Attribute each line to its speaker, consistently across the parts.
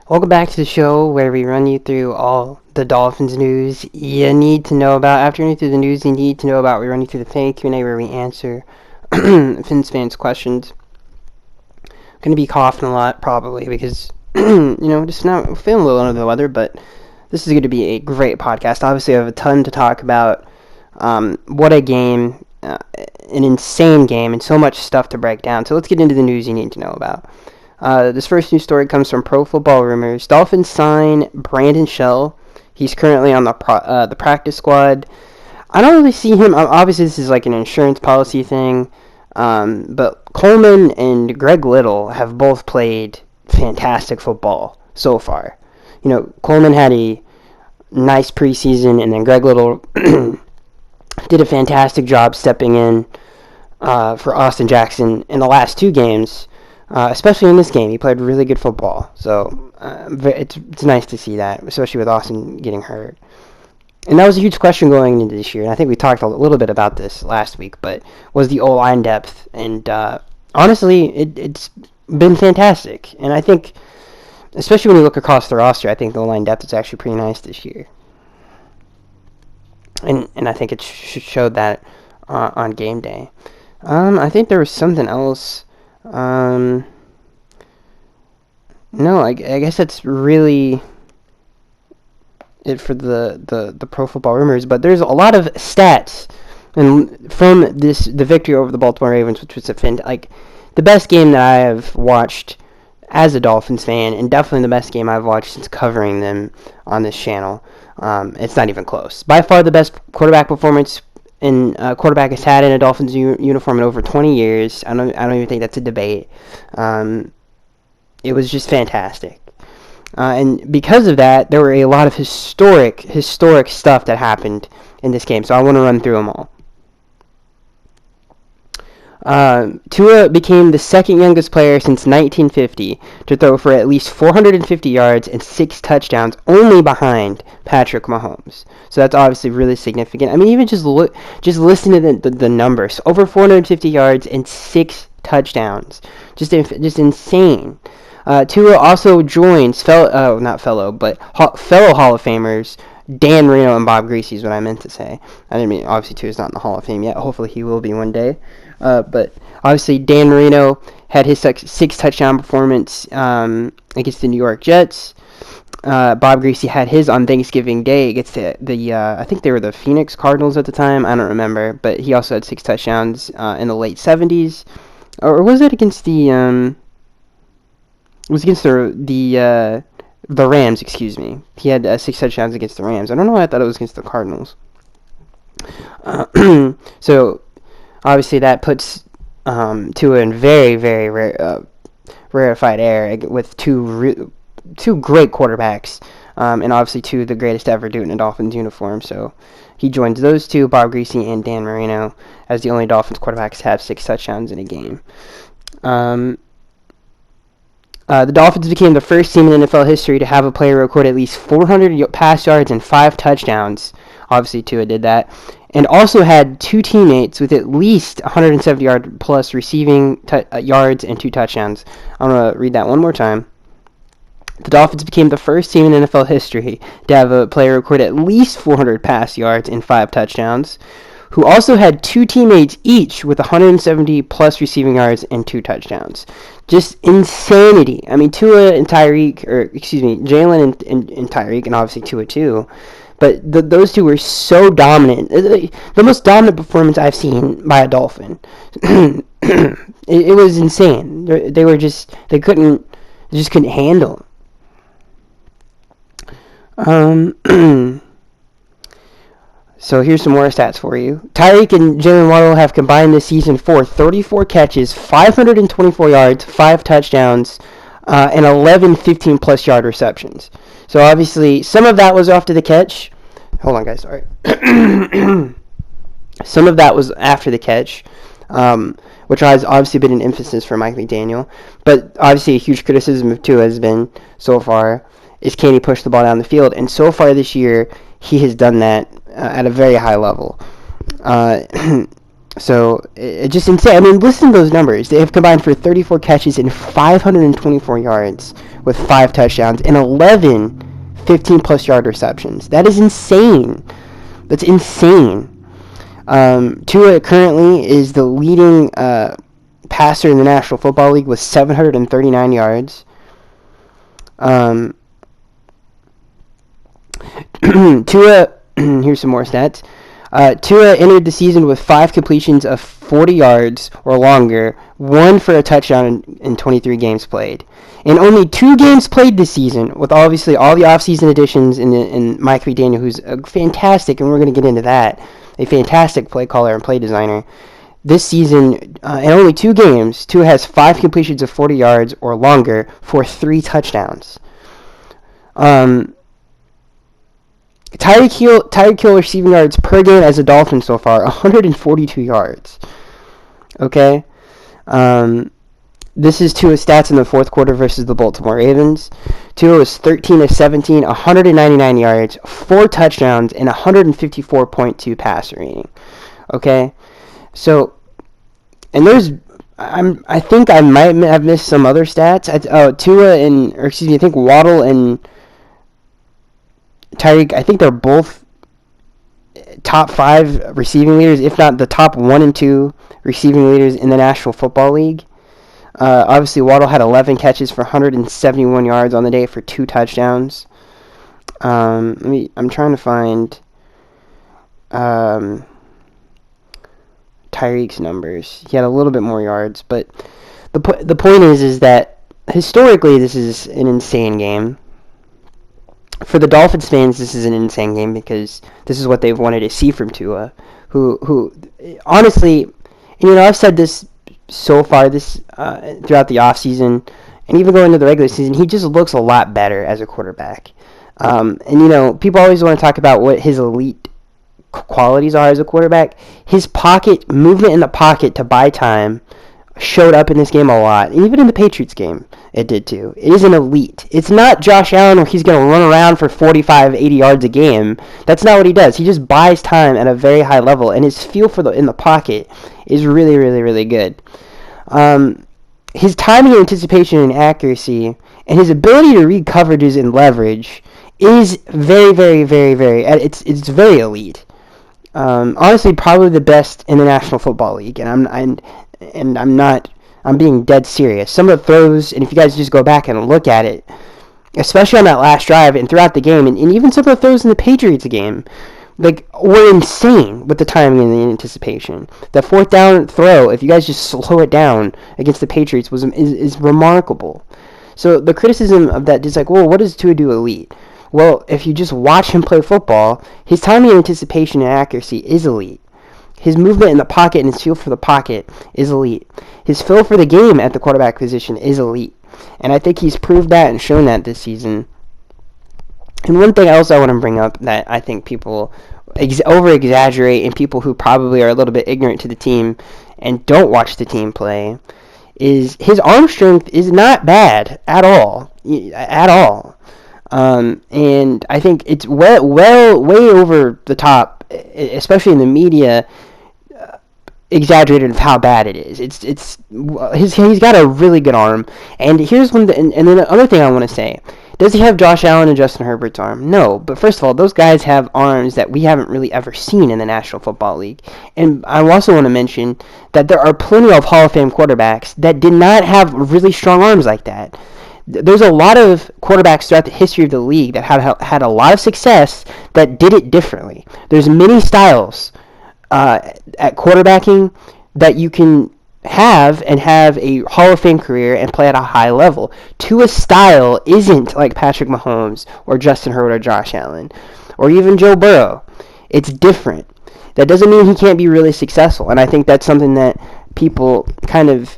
Speaker 1: Welcome back to the show where we run you through all the Dolphins news you need to know about. After running through the news you need to know about, we run you through the fan Q&A where we answer Fins fans' questions. I'm going to be coughing a lot probably because, just not feeling a little under the weather, but this is going to be a great podcast. Obviously I have a ton to talk about. What a game, an insane game, and so much stuff to break down. So let's get into the news you need to know about. This first news story comes from Pro Football Rumors. Dolphins sign Brandon Shell. He's currently on the practice squad. I don't really see him. Obviously, this is like an insurance policy thing. But Coleman and Greg Little have both played fantastic football so far. Coleman had a nice preseason, and then Greg Little did a fantastic job stepping in for Austin Jackson in the last two games. Especially in this game, he played really good football. So it's nice to see that, especially with Austin getting hurt. And that was a huge question going into this year. And I think we talked a little bit about this last week, but was the O-line depth. And honestly, it's been fantastic. And I think, especially when you look across the roster, I think the O-line depth is actually pretty nice this year. And I think it showed that on game day. I think there was something else. No, I guess that's really it for the Pro Football Rumors, but there's a lot of stats and from the victory over the Baltimore Ravens, which was the best game that I have watched as a Dolphins fan, and definitely the best game I've watched since covering them on this channel. It's not even close. By far the best quarterback performance quarterback has had in a Dolphins uniform in over 20 years. I don't even think that's a debate. It was just fantastic. And because of that, there were a lot of historic stuff that happened in this game. So I want to run through them all. Tua became the second youngest player since 1950 to throw for at least 450 yards and 6 touchdowns, only behind Patrick Mahomes. So that's obviously really significant. I mean, even just listen to the numbers: over 450 yards and 6 touchdowns, just insane. Tua also joins fellow Hall of Famers Dan Marino and Bob Greasy is what I meant to say. I didn't mean, obviously Tua's not in the Hall of Fame yet. Hopefully he will be one day. But obviously Dan Marino had his 6 touchdown performance against the New York Jets. Bob Greasy had his on Thanksgiving Day against the I think they were the Phoenix Cardinals at the time. I don't remember, but he also had 6 touchdowns in the late 70s. Or was it against the it was against the Rams, excuse me. He had 6 touchdowns against the Rams. I don't know why I thought it was against the Cardinals. So obviously that puts Tua in very, very rarefied air with two great quarterbacks, and obviously 2 of the greatest to ever do it in a Dolphins uniform. So he joins those 2, Bob Greasy and Dan Marino, as the only Dolphins quarterbacks to have 6 touchdowns in a game. The Dolphins became the first team in NFL history to have a player record at least 400 pass yards and 5 touchdowns. Obviously, Tua did that. And also had 2 teammates with at least 170-yard plus receiving yards and 2 touchdowns. I'm going to read that one more time. The Dolphins became the first team in NFL history to have a player record at least 400 pass yards and 5 touchdowns, who also had 2 teammates each with 170-plus receiving yards and 2 touchdowns. Just insanity. I mean, Jalen and Tyreek, and Tyreek, and obviously Tua too. But those 2 were so dominant. The most dominant performance I've seen by a Dolphin. It was insane. They just couldn't handle them. So here's some more stats for you. Tyreek and Jalen Waddle have combined this season for 34 catches, 524 yards, 5 touchdowns, and 11 15-plus yard receptions. So obviously, some of that was after the catch. Hold on, guys, sorry. Some of that was after the catch, which has obviously been an emphasis for Mike McDaniel. But obviously a huge criticism of Tua has been, so far, is can he push the ball down the field? And so far this year, he has done that at a very high level. So, it's just insane. I mean, listen to those numbers. They have combined for 34 catches and 524 yards with 5 touchdowns and 11 15-plus yard receptions. That is insane. That's insane. Tua currently is the leading passer in the National Football League with 739 yards. Tua, here's some more stats. Tua entered the season with 5 completions of 40 yards or longer, 1 for a touchdown in 23 games played. In only 2 games played this season, with obviously all the offseason additions in Mike McDaniel, who's a fantastic, and we're going to get into that, a fantastic play caller and play designer. This season, in only 2 games, Tua has 5 completions of 40 yards or longer for 3 touchdowns. Tyreek Hill receiving yards per game as a Dolphin so far, 142 yards. Okay? This is Tua's stats in the fourth quarter versus the Baltimore Ravens. Tua was 13 of 17, 199 yards, 4 touchdowns, and 154.2 passer rating. Okay? So, and I think I might have missed some other stats. I think Waddle and Tyreek, I think they're both top 5 receiving leaders, if not the top 1 and 2 receiving leaders in the National Football League. Obviously, Waddle had 11 catches for 171 yards on the day for 2 touchdowns. I'm trying to find Tyreek's numbers. He had a little bit more yards, but the point is that historically this is an insane game. For the Dolphins fans, this is an insane game because this is what they've wanted to see from Tua, who honestly, and I've said this so far throughout the offseason, and even going into the regular season, he just looks a lot better as a quarterback. And people always want to talk about what his elite qualities are as a quarterback. His pocket movement in the pocket to buy time showed up in this game a lot, and even in the Patriots game it did too. It is an elite. It's not Josh Allen where he's going to run around for 45, 80 yards a game. That's not what he does. He just buys time at a very high level, and his feel in the pocket is really, really, really good. His timing, anticipation, and accuracy, and his ability to read coverages and leverage is very, very, very, very. It's very elite. Honestly, probably the best in the National Football League, and I'm being dead serious. Some of the throws, and if you guys just go back and look at it, especially on that last drive and throughout the game, and even some of the throws in the Patriots game, were insane with the timing and the anticipation. The 4th down throw, if you guys just slow it down against the Patriots, is remarkable. So the criticism of that is what does Tua do elite? Well, if you just watch him play football, his timing, anticipation, and accuracy is elite. His movement in the pocket and his feel for the pocket is elite. His feel for the game at the quarterback position is elite. And I think he's proved that and shown that this season. And one thing else I want to bring up that I think people over-exaggerate, and people who probably are a little bit ignorant to the team and don't watch the team play, is his arm strength is not bad at all. At all. And I think it's way over the top, especially in the media, exaggerated of how bad it is. He's got a really good arm. And here's and then the other thing I want to say. Does he have Josh Allen and Justin Herbert's arm? No. But first of all, those guys have arms that we haven't really ever seen in the National Football League. And I also want to mention that there are plenty of Hall of Fame quarterbacks that did not have really strong arms like that. There's a lot of quarterbacks throughout the history of the league that had a lot of success that did it differently. There's many styles at quarterbacking that you can have a Hall of Fame career and play at a high level. Tua's style isn't like Patrick Mahomes or Justin Herbert or Josh Allen or even Joe Burrow. It's different. That doesn't mean he can't be really successful, and I think that's something that people kind of,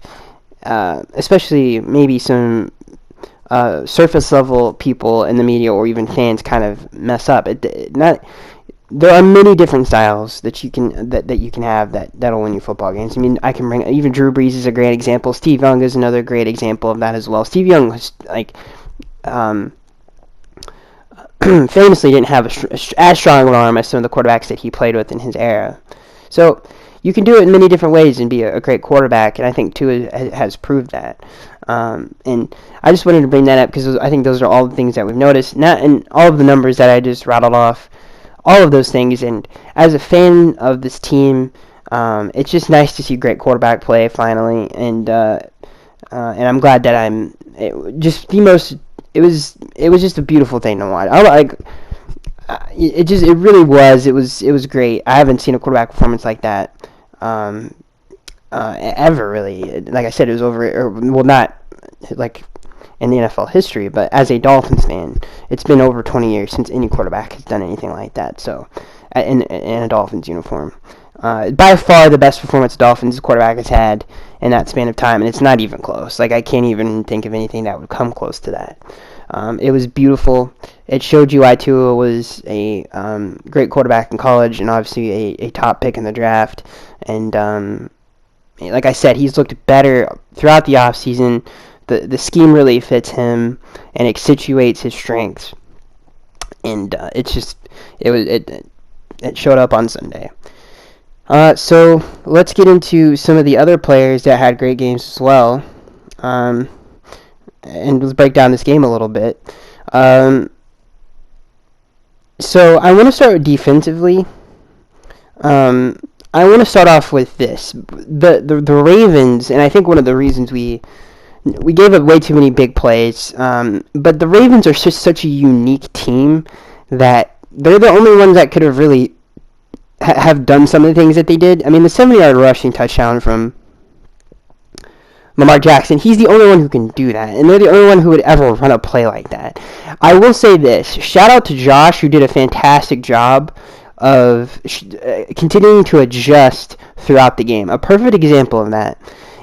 Speaker 1: especially maybe some surface level people in the media or even fans, kind of mess up. There are many different styles that you can have that'll win you football games. I mean, I can bring even Drew Brees is a great example. Steve Young is another great example of that as well. Steve Young was famously didn't have as strong an arm as some of the quarterbacks that he played with in his era. So you can do it in many different ways and be a great quarterback, and I think Tua has proved that. And I just wanted to bring that up because I think those are all the things that we've noticed, and all of the numbers that I just rattled off, all of those things. And as a fan of this team, it's just nice to see great quarterback play finally, and I'm glad that it was just a beautiful thing to watch. It really was. It was great. I haven't seen a quarterback performance like that ever, really. Like I said, it was not like in the NFL history, but as a Dolphins fan, it's been over 20 years since any quarterback has done anything like that. So, in a Dolphins uniform, by far the best performance the Dolphins quarterback has had in that span of time, and it's not even close. Like, I can't even think of anything that would come close to that. It was beautiful. It showed you why Tua was a great quarterback in college and obviously a top pick in the draft. And like I said, he's looked better throughout the offseason. The scheme really fits him and accentuates his strengths. And it showed up on Sunday. So let's get into some of the other players that had great games as well. And let's break down this game a little bit. So I want to start defensively. I want to start off with this. The Ravens, and I think one of the reasons we gave up way too many big plays, but the Ravens are just such a unique team that they're the only ones that could have really have done some of the things that they did. I mean, the 70-yard rushing touchdown from Lamar Jackson, he's the only one who can do that, and they're the only one who would ever run a play like that. I will say this, shout out to Josh, who did a fantastic job of continuing to adjust throughout the game. A perfect example of that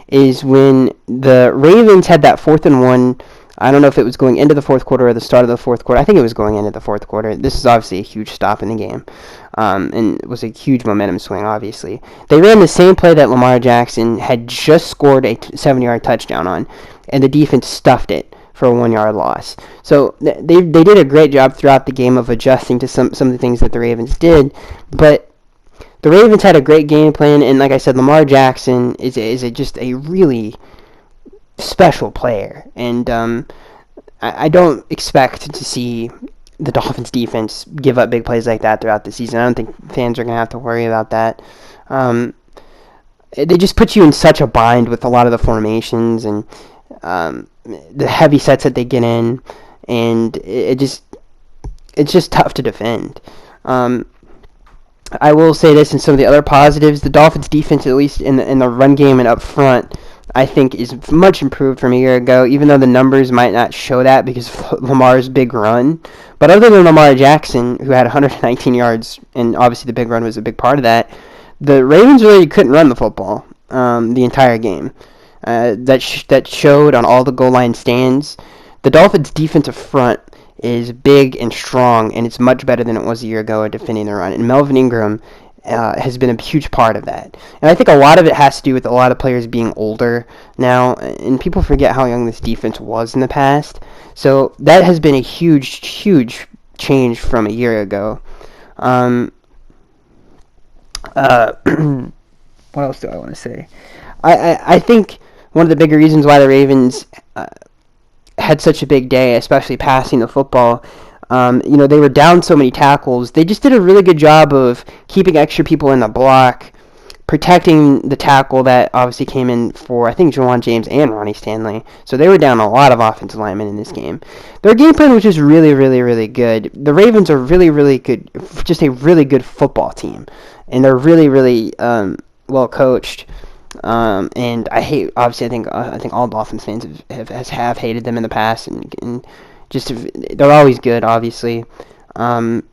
Speaker 1: is when the Ravens had that 4th and 1. I don't know if it was going into the fourth quarter or the start of the fourth quarter. I think it was going into the fourth quarter. This is obviously a huge stop in the game, and it was a huge momentum swing, obviously. They ran the same play that Lamar Jackson had just scored a 70-yard touchdown on, and the defense stuffed it for a 1-yard loss. So they did a great job throughout the game of adjusting to some of the things that the Ravens did, but the Ravens had a great game plan, and like I said, Lamar Jackson is just a really special player, and I don't expect to see the Dolphins defense give up big plays like that throughout the season. I don't think fans are going to have to worry about that. They just put you in such a bind with a lot of the formations and the heavy sets that they get in, and it's just tough to defend. I will say this, and some of the other positives, the Dolphins defense, at least in the run game and up front, I think is much improved from a year ago, even though the numbers might not show that because of Lamar's big run. But other than Lamar Jackson, who had 119 yards, and obviously the big run was a big part of that, the Ravens really couldn't run the football the entire game. That showed on all the goal line stands. The Dolphins' defensive front is big and strong, and it's much better than it was a year ago at defending the run. And Melvin Ingram has been a huge part of that. And I think a lot of it has to do with a lot of players being older now, and people forget how young this defense was in the past. So that has been a huge, huge change from a year ago. What else do I want to say? I think one of the bigger reasons why the Ravens had such a big day, especially passing the football, they were down so many tackles. They just did a really good job of keeping extra people in the block, protecting the tackle that obviously came in for, I think, Juwan James and Ronnie Stanley. So they were down a lot of offensive linemen in this game. Their game plan was just really, really, really good. The Ravens are really, really good, just a really good football team. And they're really, really well coached. And I think all Dolphins fans have hated them in the past, and just they're always good, obviously. But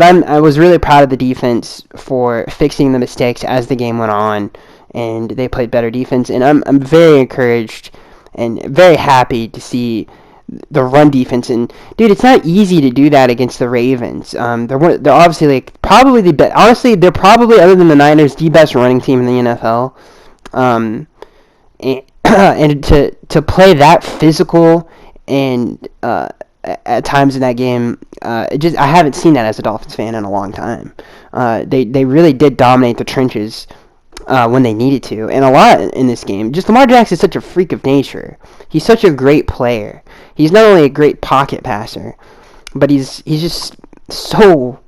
Speaker 1: I was really proud of the defense for fixing the mistakes as the game went on, and they played better defense. And I'm very encouraged and very happy to see the run defense. And dude, it's not easy to do that against the Ravens. They're obviously probably the best. Honestly, they're probably, other than the Niners, the best running team in the NFL. And to play that physical and at times in that game, I haven't seen that as a Dolphins fan in a long time. They really did dominate the trenches when they needed to, and a lot in this game. Just Lamar Jackson is such a freak of nature. He's such a great player. He's not only a great pocket passer, but he's just so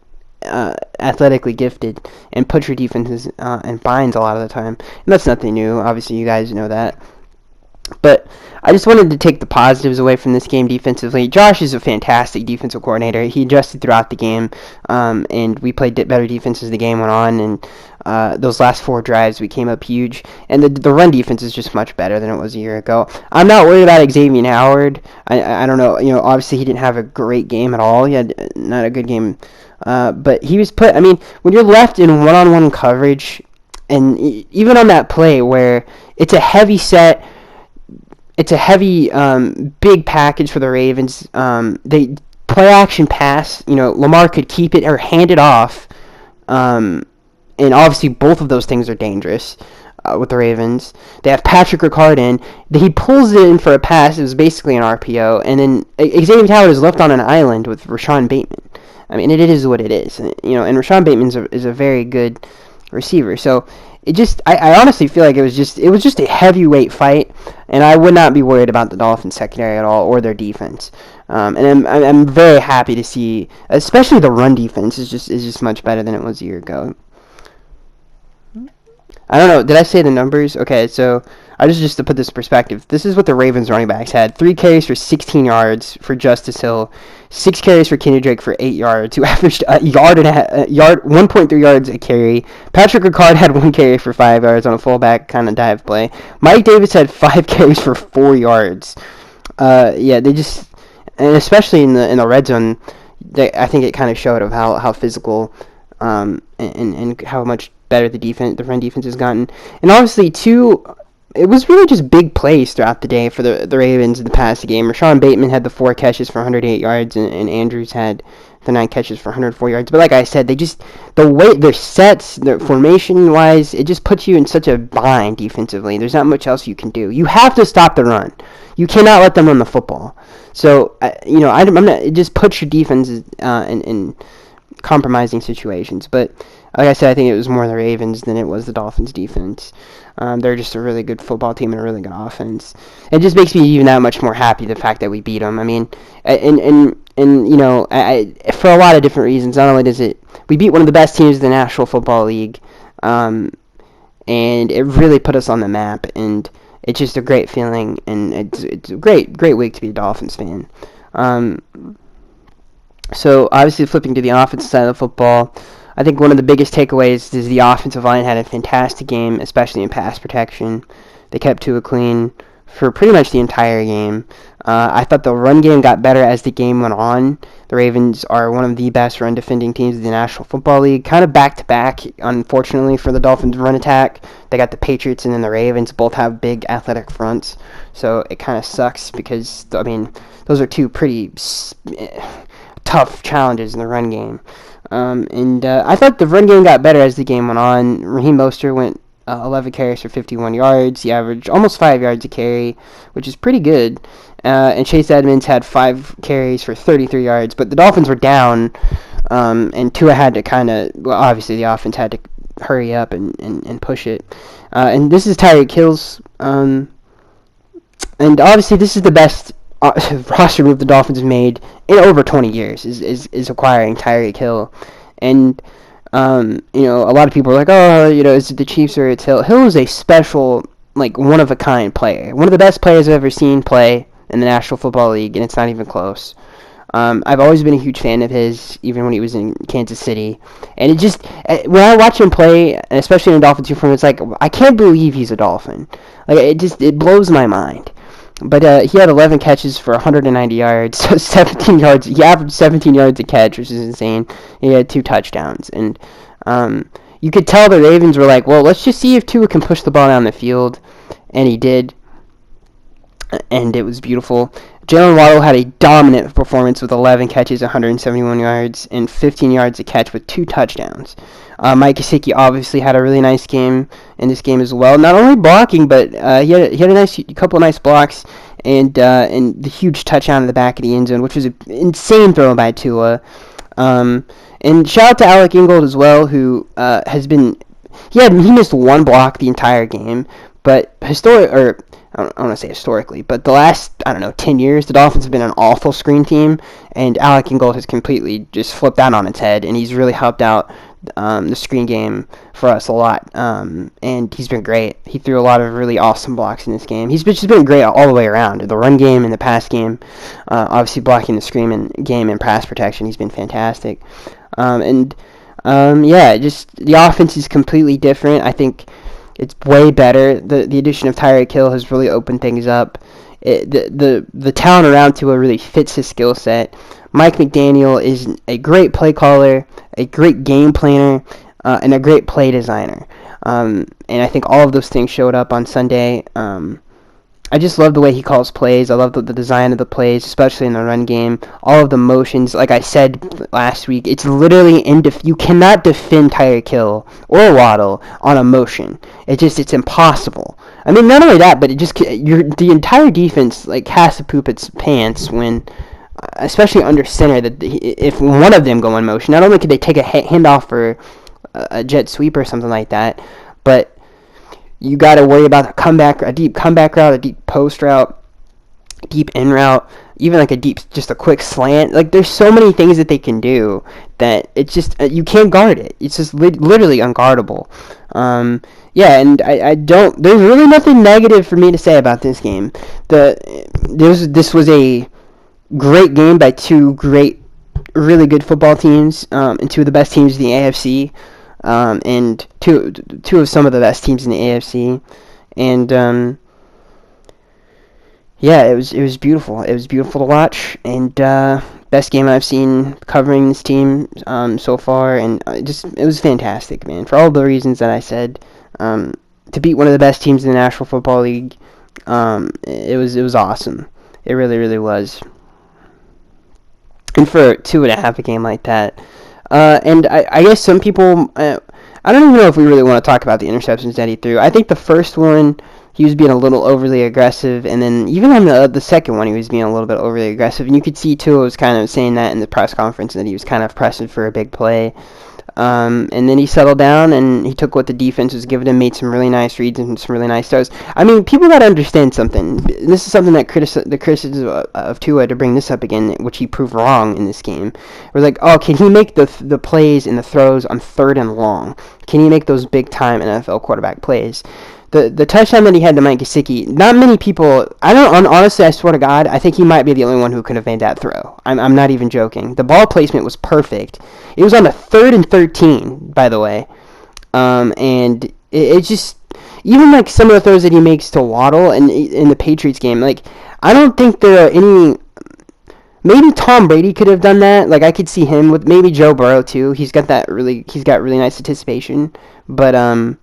Speaker 1: athletically gifted and puts your defenses in binds a lot of the time. And that's nothing new. Obviously, you guys know that. But I just wanted to take the positives away from this game defensively. Josh is a fantastic defensive coordinator. He adjusted throughout the game, and we played better defense as the game went on. And those last 4 drives, we came up huge. And the run defense is just much better than it was a year ago. I'm not worried about Xavier Howard. I don't know. Obviously he didn't have a great game at all. He had not a good game. But he was put. I mean, when you're left in one-on-one coverage, and even on that play where it's a heavy set. It's a heavy, big package for the Ravens. They play action pass. Lamar could keep it or hand it off. And obviously both of those things are dangerous with the Ravens. They have Patrick Ricard in. He pulls it in for a pass. It was basically an RPO. And then Xavier Howard is left on an island with Rashawn Bateman. I mean, it is what it is. And Rashawn Bateman is a very good receiver. So I honestly feel like it was just a heavyweight fight, and I would not be worried about the Dolphins secondary at all or their defense. And I'm very happy to see, especially the run defense is just much better than it was a year ago. I don't know. Did I say the numbers? Okay, so just to put this in perspective, this is what the Ravens running backs had: 3 carries for 16 yards for Justice Hill, 6 carries for Kenny Drake for 8 yards, who averaged a yard 1.3 yards a carry. Patrick Ricard had 1 carry for 5 yards on a fullback kind of dive play. Mike Davis had 5 carries for 4 yards. They just, and especially in the red zone, I think it kind of showed of how physical and how much better the run defense has gotten. And obviously, it was really just big plays throughout the day for the Ravens in the past game. Rashawn Bateman had the 4 catches for 108 yards, and Andrews had the 9 catches for 104 yards. But like I said, the way their sets, their formation-wise, it just puts you in such a bind defensively. There's not much else you can do. You have to stop the run. You cannot let them run the football. So, I'm not. It just puts your defense in compromising situations. But like I said, I think it was more the Ravens than it was the Dolphins' defense. They're just a really good football team and a really good offense. It just makes me even that much more happy, the fact that we beat them. I mean, and for a lot of different reasons. Not only we beat one of the best teams in the National Football League, and it really put us on the map. And it's just a great feeling, and it's a great week to be a Dolphins fan. So obviously, flipping to the offensive side of the football, I think one of the biggest takeaways is the offensive line had a fantastic game, especially in pass protection. They kept Tua clean for pretty much the entire game. I thought the run game got better as the game went on. The Ravens are one of the best run defending teams in the National Football League, kind of back-to-back, unfortunately, for the Dolphins' run attack. They got the Patriots and then the Ravens. Both have big athletic fronts, so it kind of sucks because, I mean, those are two pretty tough challenges in the run game. I thought the run game got better as the game went on. Raheem Mostert went 11 carries for 51 yards. He averaged almost 5 yards a carry, which is pretty good. And Chase Edmonds had 5 carries for 33 yards. But the Dolphins were down, and Tua had to obviously the offense had to hurry up and push it. And this is Tyreek Hill's, and obviously this is the best roster move the Dolphins made in over 20 years is acquiring Tyreek Hill. And a lot of people are like, is it the Chiefs or it's Hill? Hill is a special, one of a kind player, one of the best players I've ever seen play in the National Football League, and it's not even close. I've always been a huge fan of his, even when he was in Kansas City. And it just, when I watch him play, and especially in a Dolphins uniform, it's like, I can't believe he's a Dolphin. It blows my mind. But he had 11 catches for 190 yards, 17 yards. He averaged 17 yards a catch, which is insane. He had 2 touchdowns. And you could tell the Ravens were like, well, let's just see if Tua can push the ball down the field. And he did. And it was beautiful. Jalen Waddle had a dominant performance with 11 catches, 171 yards, and 15 yards a catch with 2 touchdowns. Mike Gesicki obviously had a really nice game in this game as well. Not only blocking, but he had a couple of nice blocks and the huge touchdown in the back of the end zone, which was an insane throw by Tua. And shout out to Alec Ingold as well, who he missed one block the entire game, but I don't want to say historically, but the last, 10 years, the Dolphins have been an awful screen team, and Alec Ingold has completely just flipped that on its head, and he's really helped out the screen game for us a lot, and he's been great. He threw a lot of really awesome blocks in this game. He's just been great all the way around, the run game and the pass game, obviously blocking the screen game and pass protection. He's been fantastic, just the offense is completely different. I think it's way better. The addition of Tyreek Hill has really opened things up. The talent around Tua really fits his skill set. Mike McDaniel is a great play caller, a great game planner, and a great play designer. And I think all of those things showed up on Sunday. I just love the way he calls plays. I love the design of the plays, especially in the run game. All of the motions, like I said last week, it's literally you cannot defend Tyreek Hill or Waddle on a motion. It's impossible. I mean, not only that, but the entire defense has to poop its pants when, especially under center, that if one of them go in motion, not only could they take a handoff for a jet sweep or something like that, but you got to worry about a deep comeback route, a deep post route, deep in route, even just a quick slant. There's so many things that they can do that it's just you can't guard it. It's just literally unguardable. And I don't. There's really nothing negative for me to say about this game. This was a great game by two really good football teams, and two of the best teams in the AFC. And two of some of the best teams in the AFC, and it was beautiful. It was beautiful to watch, and best game I've seen covering this team so far, and it was fantastic, man. For all the reasons that I said, to beat one of the best teams in the National Football League, it was awesome. It really, really was. And for 2.5 a game like that. And I guess some people, I don't even know if we really want to talk about the interceptions that he threw. I think the first one, he was being a little overly aggressive, and then even on the second one, he was being a little bit overly aggressive. And you could see, Tua was kind of saying that in the press conference, that he was kind of pressing for a big play. And then he settled down, and he took what the defense was giving him, made some really nice reads and some really nice throws. I mean, people got to understand something. This is something that the criticism of Tua, to bring this up again, which he proved wrong in this game. We're like, oh, can he make the plays and the throws on 3rd and long? Can he make those big-time NFL quarterback plays? The touchdown that he had to Mike Gesicki, not many people, honestly, I swear to God, I think he might be the only one who could have made that throw. I'm not even joking. The ball placement was perfect. It was on the 3rd and 13, by the way. And it just, even some of the throws that he makes to Waddle in the Patriots game, I don't think there are any. Maybe Tom Brady could have done that. I could see him with maybe Joe Burrow too. He's got really nice anticipation, but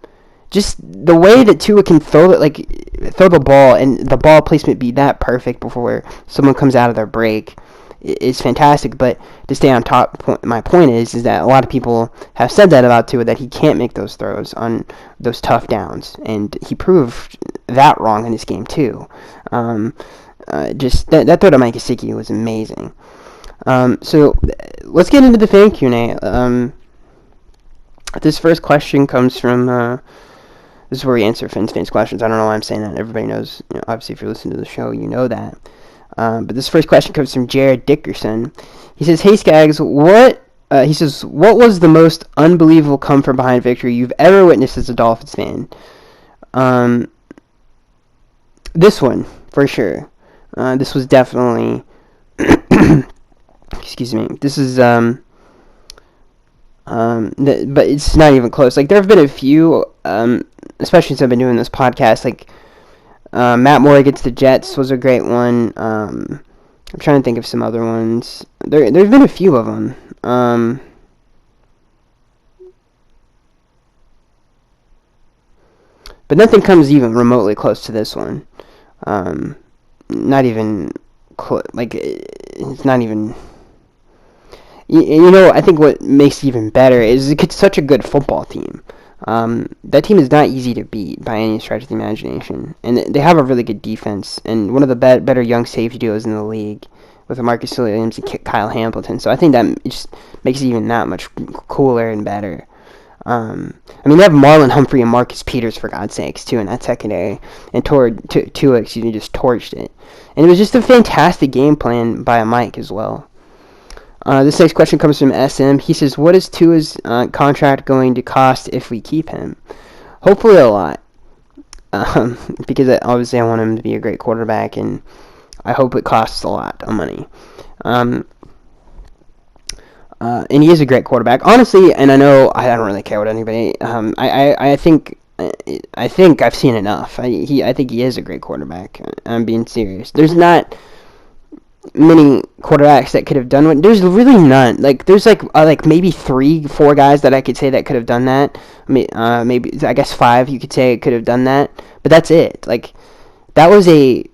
Speaker 1: just the way that Tua can throw the ball and the ball placement be that perfect before someone comes out of their break is fantastic. But to stay on top, my point is that a lot of people have said that about Tua, that he can't make those throws on those tough downs, and he proved that wrong in this game too. Just that throw to Mike Gesicki was amazing. So let's get into the fan Q&A. This first question comes from. This is where we answer fans' questions. I don't know why I'm saying that. Everybody knows. Obviously, if you're listening to the show, you know that. But this first question comes from Jared Dickerson. He says, "Hey Skaggs, what was the most unbelievable come from behind victory you've ever witnessed as a Dolphins fan?" This one for sure. This was definitely. Excuse me. This is but it's not even close. There have been a few, especially since I've been doing this podcast. Matt Moore against the Jets was a great one. I'm trying to think of some other ones. There's been a few of them. But nothing comes even remotely close to this one. Not even it's not even. I think what makes it even better is it's such a good football team. That team is not easy to beat by any stretch of the imagination. And they have a really good defense and one of the better young safety duos in the league with Marcus Williams and Kyle Hamilton. So I think that just makes it even that much cooler and better. I mean, they have Marlon Humphrey and Marcus Peters, for God's sakes, too, in that secondary. And Tua, just torched it. And it was just a fantastic game plan by Mike as well. This next question comes from SM. He says, what is Tua's contract going to cost if we keep him? Hopefully a lot. Because obviously I want him to be a great quarterback, and I hope it costs a lot of money. And he is a great quarterback, honestly. And I know I don't really care what anybody. I think I've seen enough. I think he is a great quarterback. I'm being serious. There's not many quarterbacks that could have done what. There's really none. Like there's like maybe 3-4 guys that I could say that could have done that. Maybe I guess 5 you could say could have done that. But that's it. Like that was a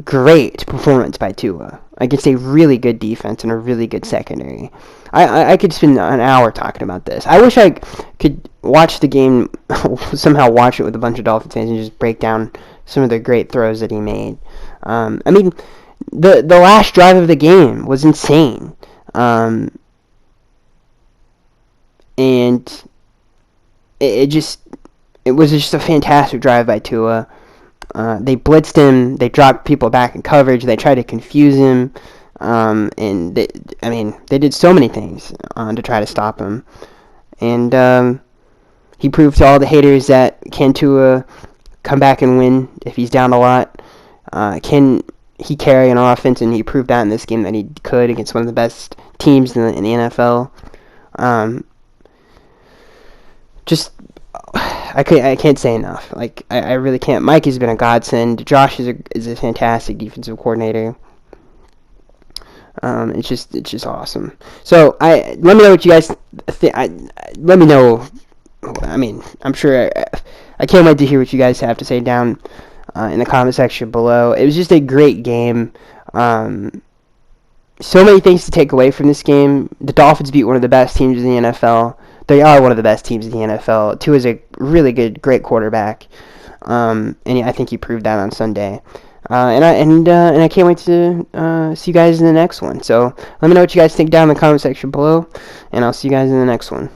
Speaker 1: great performance by Tua against a really good defense and a really good secondary. I could spend an hour talking about this. I wish I could watch the game, somehow watch it with a bunch of Dolphins fans and just break down some of the great throws that he made. I mean, the last drive of the game was insane. And it was just a fantastic drive by Tua. They blitzed him. They dropped people back in coverage. They tried to confuse him. And they did so many things to try to stop him. And he proved to all the haters that can Tua come back and win if he's down a lot? Can he carry an offense? And he proved that in this game that he could against one of the best teams in the NFL. I can't say enough. Like I really can't. Mike has been a godsend. Josh is a fantastic defensive coordinator. It's just awesome. So let me know what you guys think. Let me know. I mean, I'm sure I can't wait to hear what you guys have to say down in the comment section below. It was just a great game. So many things to take away from this game. The Dolphins beat one of the best teams in the NFL. They are one of the best teams in the NFL. Tua is a really great quarterback, and I think he proved that on Sunday. And I can't wait to see you guys in the next one. So let me know what you guys think down in the comment section below, and I'll see you guys in the next one.